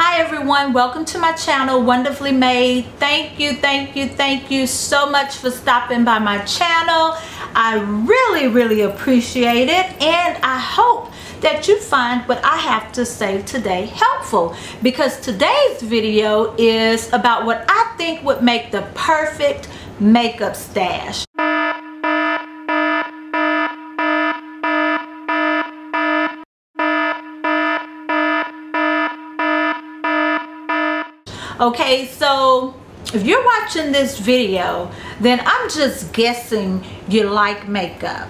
Hi everyone, welcome to my channel, Wonderfully Made. Thank you so much for stopping by my channel. I really appreciate it, and I hope that you find what I have to say today helpful, because today's video is about what I think would make the perfect makeup stash. Okay, so if you're watching this video, then I'm just guessing you like makeup.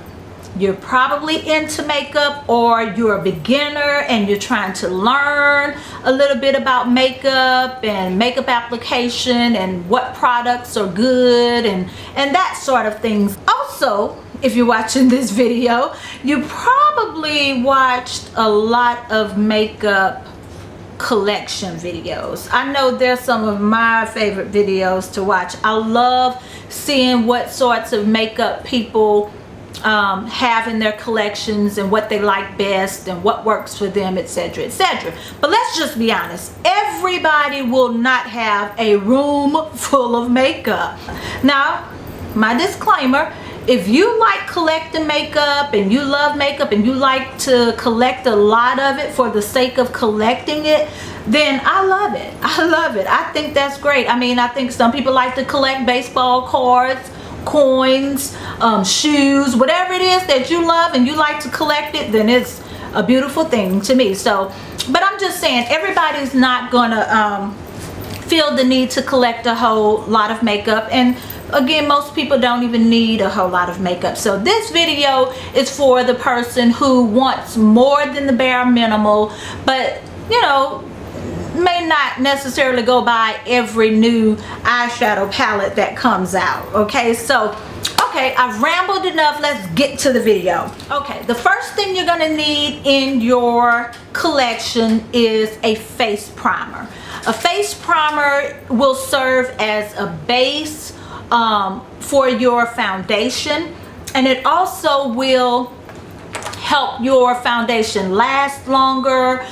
You're probably into makeup, or you're a beginner and you're trying to learn a little bit about makeup and makeup application and what products are good and that sort of things. Also, if you're watching this video, you probably watched a lot of makeup collection videos. I know they're some of my favorite videos to watch. I love seeing what sorts of makeup people have in their collections and what they like best and what works for them, etc., etc. But let's just be honest, everybody will not have a room full of makeup. Now, my disclaimer: if you like collecting makeup and you love makeup and you like to collect a lot of it for the sake of collecting it, then I love it. I love it. I think that's great. I mean, I think some people like to collect baseball cards, coins, shoes, whatever it is that you love and you like to collect it, then it's a beautiful thing to me. So, but I'm just saying, everybody's not gonna feel the need to collect a whole lot of makeup, and again, most people don't even need a whole lot of makeup. So this video is for the person who wants more than the bare minimal, but you know, may not necessarily go buy every new eyeshadow palette that comes out. Okay, so okay, I've rambled enough. Let's get to the video. Okay, the first thing you're gonna need in your collection is a face primer. A face primer will serve as a base for your foundation, and it also will help your foundation last longer.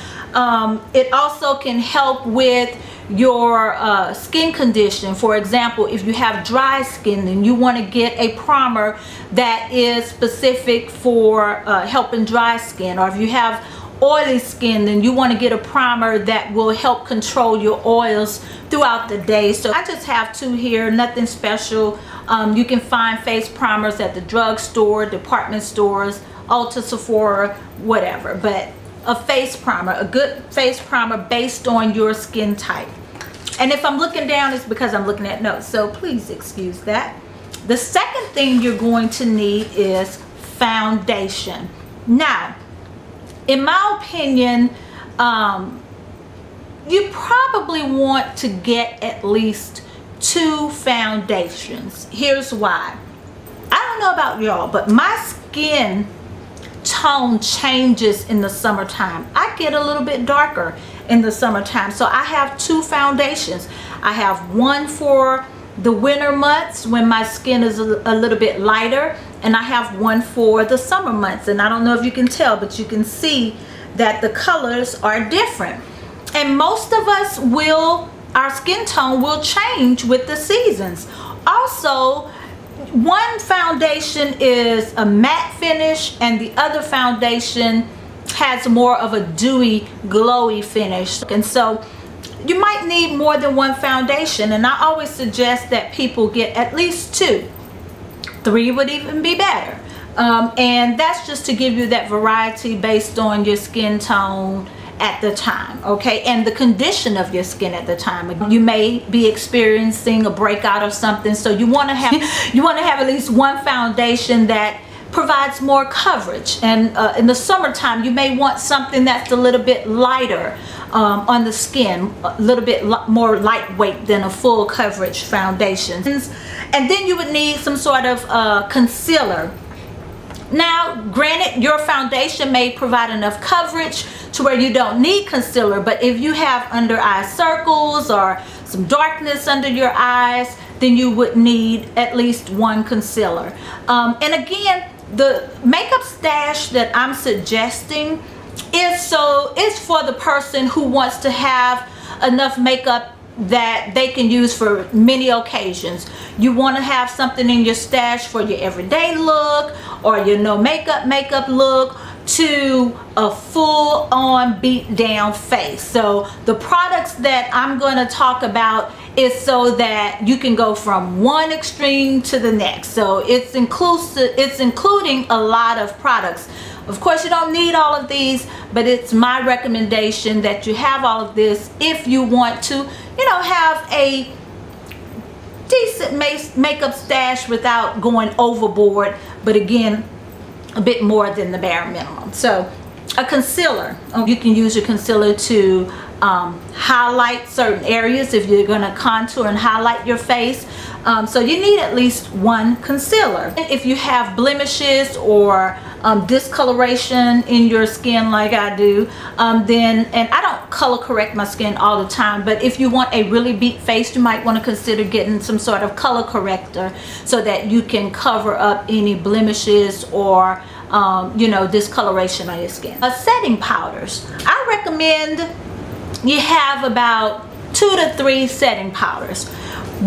It also can help with your skin condition. For example, if you have dry skin, then you want to get a primer that is specific for helping dry skin. Or if you have oily skin, then you want to get a primer that will help control your oils throughout the day. So I just have two here, nothing special. You can find face primers at the drugstore, department stores, Ulta, Sephora, whatever. But a face primer, a good face primer based on your skin type. And if I'm looking down, it's because I'm looking at notes, so please excuse that. The second thing you're going to need is foundation. Now, in my opinion, you probably want to get at least 2 foundations. Here's why. I don't know about y'all, but my skin tone changes in the summertime. I get a little bit darker in the summertime, so I have 2 foundations. I have one for the winter months when my skin is a little bit lighter, and I have one for the summer months. And I don't know if you can tell, but you can see that the colors are different. And most of us our skin tone will change with the seasons. Also, one foundation is a matte finish and the other foundation has more of a dewy, glowy finish. And so you might need more than one foundation, and I always suggest that people get at least 2. 3 would even be better. And that's just to give you that variety based on your skin tone at the time, okay, and the condition of your skin at the time. You may be experiencing a breakout or something, so you want to have at least one foundation that provides more coverage. And in the summertime, you may want something that's a little bit lighter on the skin, a little bit more lightweight than a full coverage foundation. And then you would need some sort of concealer. Now, granted, your foundation may provide enough coverage to where you don't need concealer, but if you have under eye circles or some darkness under your eyes, then you would need at least one concealer. And again, the makeup stash that I'm suggesting is for the person who wants to have enough makeup that they can use for many occasions. You want to have something in your stash for your everyday look, or your no makeup look, to a full-on beat down face. So the products that I'm going to talk about is so that you can go from one extreme to the next. So it's including a lot of products. Of course, you don't need all of these, but it's my recommendation that you have all of this if you want to, you know, have a decent makeup stash without going overboard, but again, a bit more than the bare minimum. So a concealer, you can use your concealer to highlight certain areas if you're going to contour and highlight your face. So you need at least one concealer. If you have blemishes or discoloration in your skin like I do, then, and I don't color correct my skin all the time, but if you want a really beat face, you might want to consider getting some sort of color corrector so that you can cover up any blemishes or you know, discoloration on your skin. Setting powders, I recommend you have about 2 to 3 setting powders.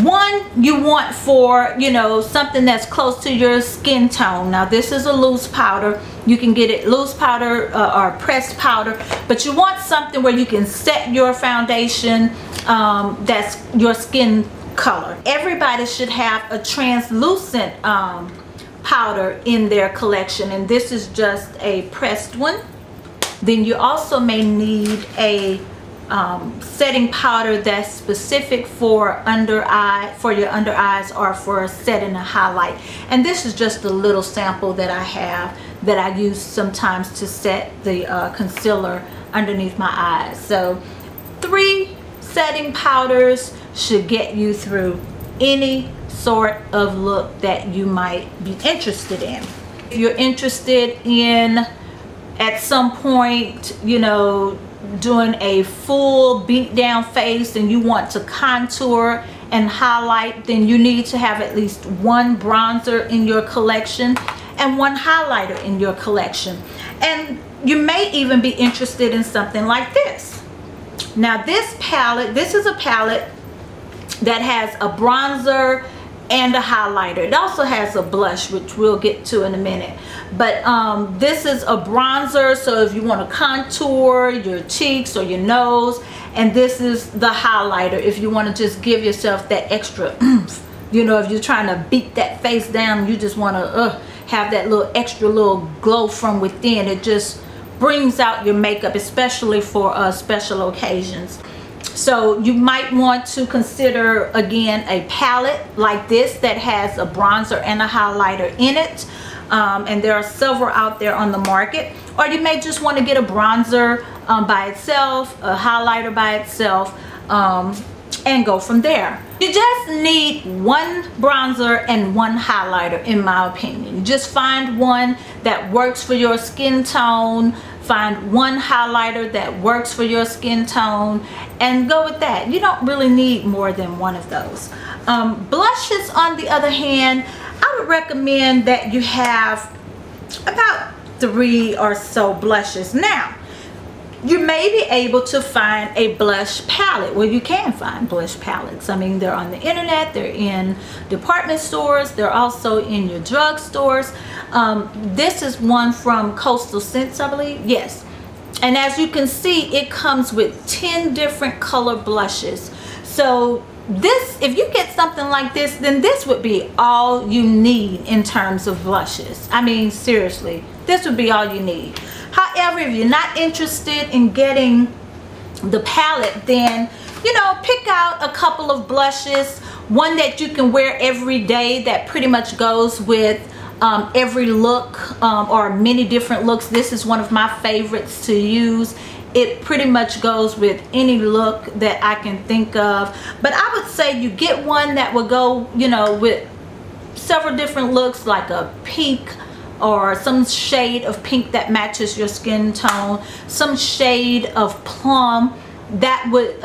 One you want for, you know, something that's close to your skin tone. Now this is a loose powder. You can get it loose powder or pressed powder, but you want something where you can set your foundation that's your skin color. Everybody should have a translucent powder in their collection, and this is just a pressed one. Then you also may need a setting powder that's specific for your under eyes or for setting a highlight. And this is just a little sample that I have that I use sometimes to set the concealer underneath my eyes. So 3 setting powders should get you through any sort of look that you might be interested in. If you're interested in, at some point, you know, doing a full beat down face and you want to contour and highlight, then you need to have at least 1 bronzer in your collection and 1 highlighter in your collection. And you may even be interested in something like this. Now this palette, this is a palette that has a bronzer and a highlighter. It also has a blush, which we'll get to in a minute. But this is a bronzer, so if you want to contour your cheeks or your nose, and this is the highlighter if you want to just give yourself that extra oomph. You know, if you're trying to beat that face down, you just want to have that little extra little glow from within. It just brings out your makeup, especially for special occasions. So you might want to consider, again, a palette like this that has a bronzer and a highlighter in it. And there are several out there on the market. Or you may just want to get a bronzer by itself, a highlighter by itself, and go from there. You just need 1 bronzer and 1 highlighter, in my opinion. Just find one that works for your skin tone. Find 1 highlighter that works for your skin tone and go with that. You don't really need more than 1 of those. Blushes, on the other hand, I would recommend that you have about 3 or so blushes. Now, you may be able to find a blush palette. Well, you can find blush palettes. I mean, they're on the internet, they're in department stores, they're also in your drug stores. This is one from Coastal Scents, I believe. Yes. And as you can see, it comes with 10 different color blushes. So this, if you get something like this, then this would be all you need in terms of blushes. I mean, seriously, this would be all you need. However, if you're not interested in getting the palette, then, you know, pick out a couple of blushes. One that you can wear every day that pretty much goes with every look, or many different looks. This is one of my favorites to use. It pretty much goes with any look that I can think of. But I would say you get one that will go, you know, with several different looks, like a pink or some shade of pink that matches your skin tone, some shade of plum that would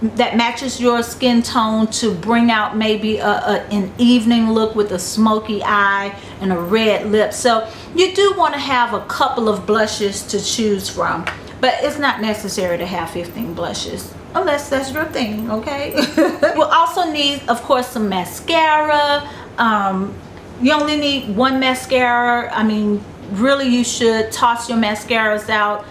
that matches your skin tone to bring out maybe an evening look with a smoky eye and a red lip. So you do want to have a couple of blushes to choose from. but it's not necessary to have 15 blushes unless that's your thing, okay? We'll also need, of course, some mascara. You only need one mascara. I mean, really, you should toss your mascaras out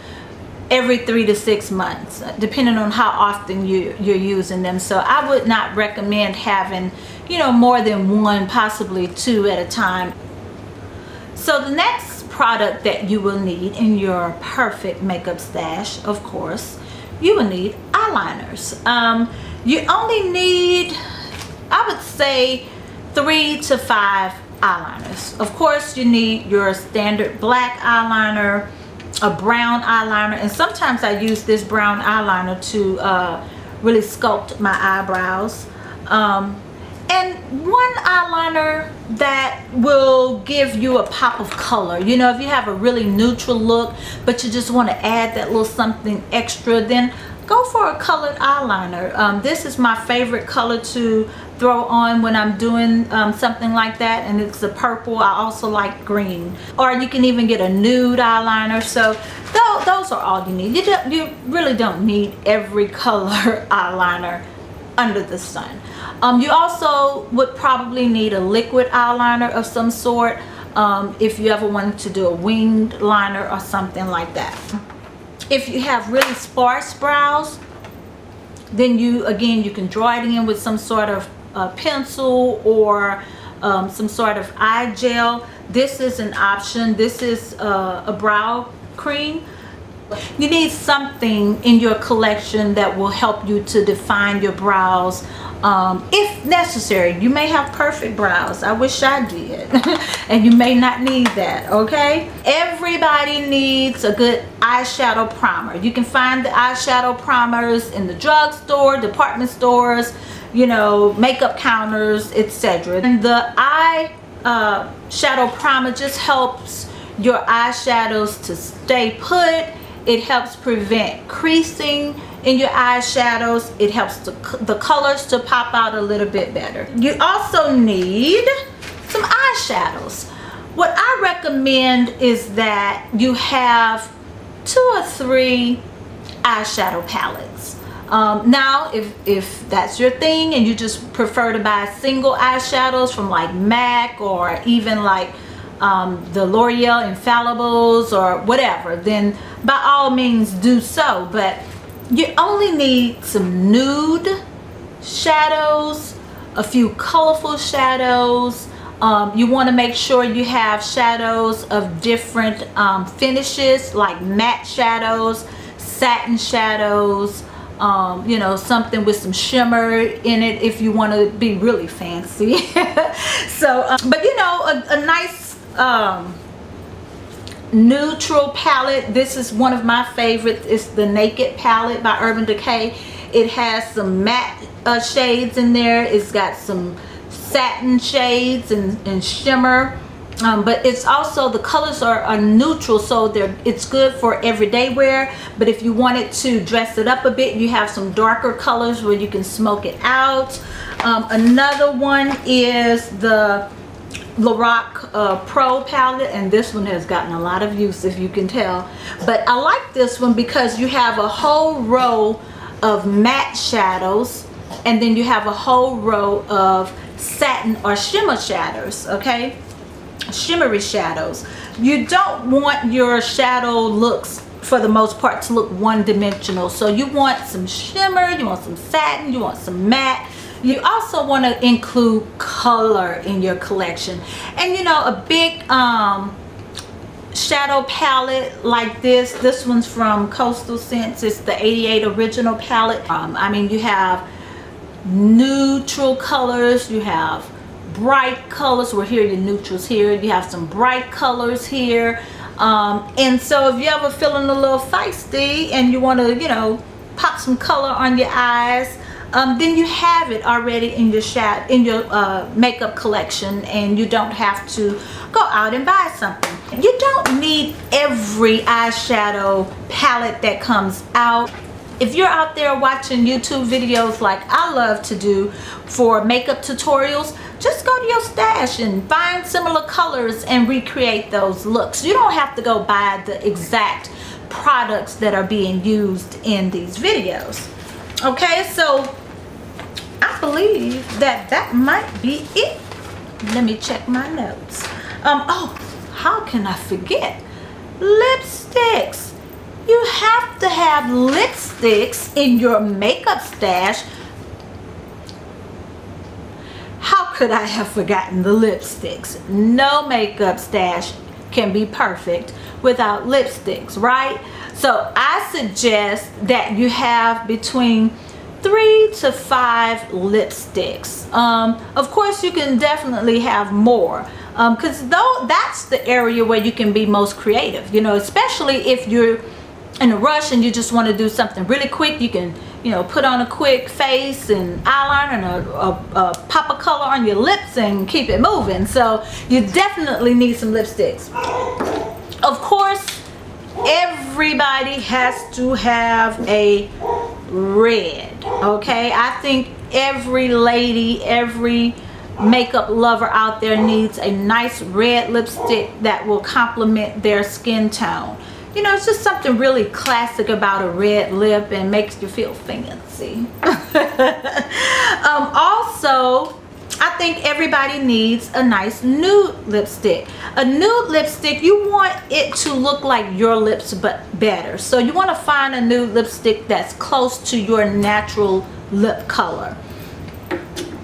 every 3 to 6 months, depending on how often you're using them. So I would not recommend having, you know, more than one, possibly 2 at a time. So the next product that you will need in your perfect makeup stash, of course, you will need eyeliners. You only need, I would say, 3 to 5 eyeliners. Of course, you need your standard black eyeliner, a brown eyeliner, and sometimes I use this brown eyeliner to really sculpt my eyebrows. And one eyeliner that will give you a pop of color. You know, if you have a really neutral look, but you just want to add that little something extra, then go for a colored eyeliner. This is my favorite color to throw on when I'm doing something like that, and it's a purple. I also like green, or you can even get a nude eyeliner. So those are all you need. You really don't need every color eyeliner under the sun. You also would probably need a liquid eyeliner of some sort if you ever wanted to do a winged liner or something like that. If you have really sparse brows, then you can draw it in with some sort of pencil or some sort of eye gel. This is an option. This is a brow cream. You need something in your collection that will help you to define your brows if necessary. You may have perfect brows. I wish I did. And you may not need that, okay? Everybody needs a good eyeshadow primer. You can find the eyeshadow primers in the drugstore, department stores, you know, makeup counters, etc. And the eyeshadow primer just helps your eyeshadows to stay put. It helps prevent creasing in your eyeshadows. It helps the colors to pop out a little bit better. You also need some eyeshadows. What I recommend is that you have 2 or 3 eyeshadow palettes. Now, if that's your thing and you just prefer to buy single eyeshadows from like MAC or even like the L'Oreal Infallibles or whatever, then by all means do so. But you only need some nude shadows, a few colorful shadows. You want to make sure you have shadows of different finishes, like matte shadows, satin shadows, you know, something with some shimmer in it if you want to be really fancy. So but you know, a nice neutral palette. This is one of my favorites. It's the Naked palette by Urban Decay. It has some matte shades in there. It's got some satin shades and shimmer, but it's also, the colors are neutral, so it's good for everyday wear. But if you wanted to dress it up a bit, you have some darker colors where you can smoke it out. Another one is the Lorac Pro palette, and this one has gotten a lot of use, if you can tell. But I like this one because you have a whole row of matte shadows, and then you have a whole row of satin or shimmer shadows, okay? Shimmery shadows. You don't want your shadow looks, for the most part, to look one-dimensional. So you want some shimmer, you want some satin, you want some matte. You also want to include color in your collection. And you know, a big shadow palette like this one's from Coastal Scents. It's the 88 Original palette. I mean, you have neutral colors, you have bright colors. Well, here are your neutrals here. You have some bright colors here. And so if you're ever feeling a little feisty and you want to, you know, pop some color on your eyes, then you have it already in your makeup collection, and you don't have to go out and buy something. You don't need every eyeshadow palette that comes out. If you're out there watching YouTube videos like I love to do for makeup tutorials, just go to your stash and find similar colors and recreate those looks. You don't have to go buy the exact products that are being used in these videos. Okay, so I believe that might be it. Let me check my notes. Oh, how can I forget? Lipsticks. You have to have lipsticks in your makeup stash. How could I have forgotten the lipsticks? No makeup stash can be perfect without lipsticks, right? So I suggest that you have between 3 to 5 lipsticks. Of course, you can definitely have more, because that's the area where you can be most creative, you know, especially if you're in a rush and you just want to do something really quick. You can, you know, put on a quick face and eyeliner and a pop of color on your lips and keep it moving. So you definitely need some lipsticks. Of course, everybody has to have a red. Okay, I think every lady, every makeup lover out there needs a nice red lipstick that will complement their skin tone. You know, it's just something really classic about a red lip and makes you feel fancy. Also, I think everybody needs a nice nude lipstick. A nude lipstick, you want it to look like your lips but better. So you want to find a nude lipstick that's close to your natural lip color.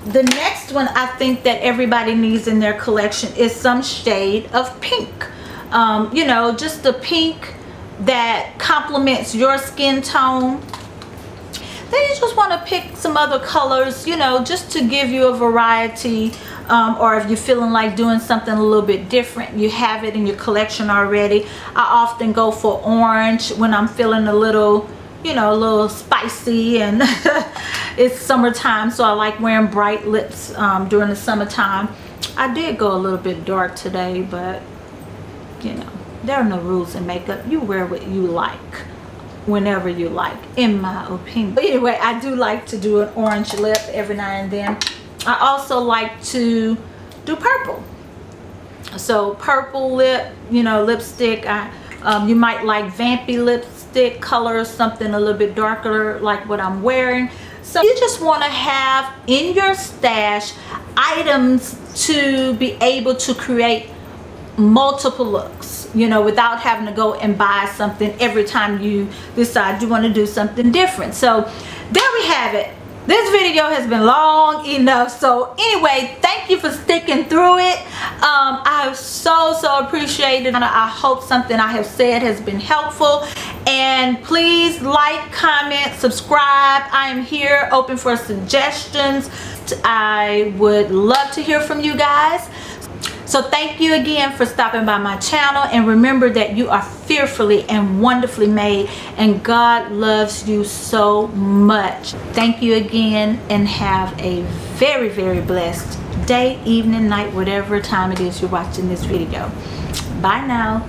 The next one I think that everybody needs in their collection is some shade of pink. You know, just the pink that complements your skin tone. Then you just want to pick some other colors, you know, just to give you a variety, or if you're feeling like doing something a little bit different, you have it in your collection already. I often go for orange when I'm feeling a little, you know, a little spicy, and it's summertime, so I like wearing bright lips during the summertime. I did go a little bit dark today, but you know, there are no rules in makeup. You wear what you like whenever you like, in my opinion. But anyway, I do like to do an orange lip every now and then. I also like to do purple. So purple lip, you know, lipstick. You might like vampy lipstick color, something a little bit darker like what I'm wearing. So you just want to have in your stash items to be able to create multiple looks, you know, without having to go and buy something every time you decide you want to do something different. So there we have it. This video has been long enough. So anyway, thank you for sticking through it. I so appreciate it. I hope something I have said has been helpful. And please like, comment, subscribe. I am here open for suggestions. I would love to hear from you guys. So thank you again for stopping by my channel, and remember that you are fearfully and wonderfully made, and God loves you so much. Thank you again, and have a very blessed day, evening, night, whatever time it is you're watching this video. Bye now.